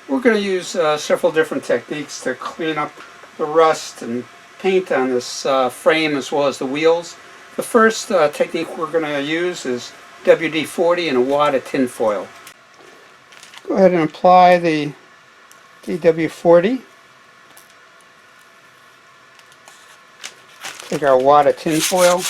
We're going to use several different techniques to clean up the rust and paint on this frame as well as the wheels. The first technique we're going to use is WD-40 and a wad of tin foil. Go ahead and apply the WD-40. Take our wad of tin foil.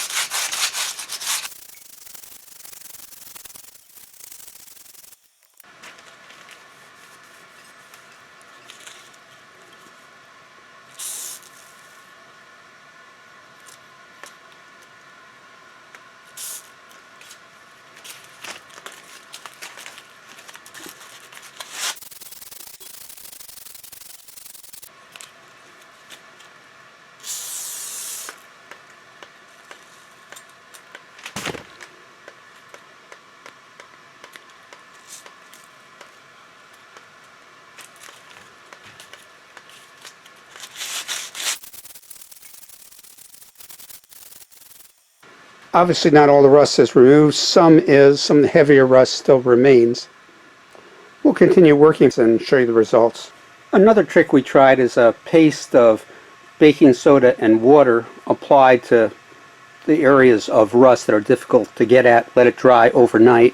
Obviously not all the rust is removed, some of the heavier rust still remains. We'll continue working and show you the results. Another trick we tried is a paste of baking soda and water applied to the areas of rust that are difficult to get at, let it dry overnight,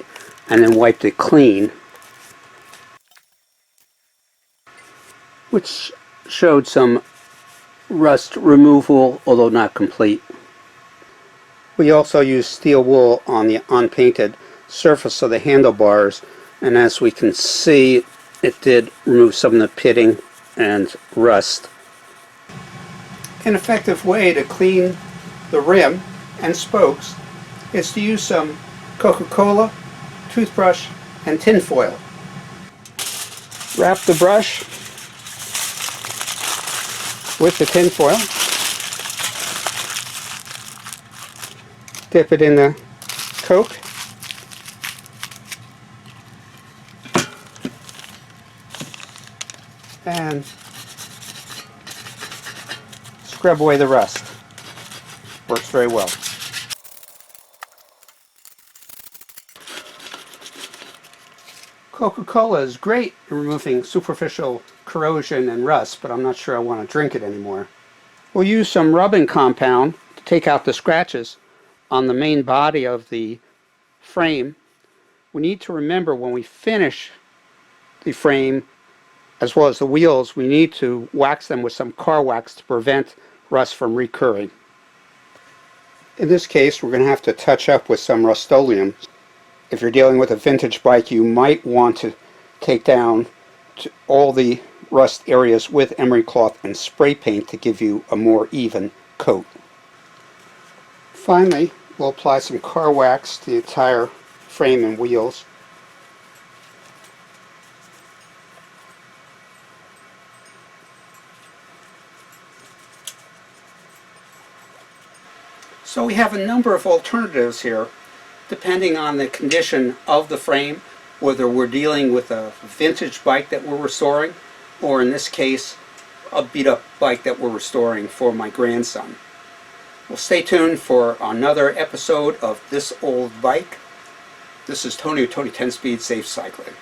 and then wiped it clean, which showed some rust removal, although not complete. We also used steel wool on the unpainted surface of the handlebars, and as we can see, it did remove some of the pitting and rust. An effective way to clean the rim and spokes is to use some Coca Cola, toothbrush, and tin foil. Wrap the brush with the tin foil. Dip it in the Coke. And scrub away the rust. Works very well. Coca Cola is great in removing superficial corrosion and rust, but I'm not sure I want to drink it anymore. We'll use some rubbing compound to take out the scratches on the main body of the frame. We need to remember when we finish the frame as well as the wheels, we need to wax them with some car wax to prevent rust from recurring. In this case, we're going to have to touch up with some Rustoleum. If you're dealing with a vintage bike, you might want to take down all the rust areas with emery cloth and spray paint to give you a more even coat. Finally, we'll apply some car wax to the entire frame and wheels. So we have a number of alternatives here, depending on the condition of the frame, whether we're dealing with a vintage bike that we're restoring, or in this case, a beat-up bike that we're restoring for my grandson. Well, stay tuned for another episode of This Old Bike. This is Tony with Tony 10 Speed Safe Cycling.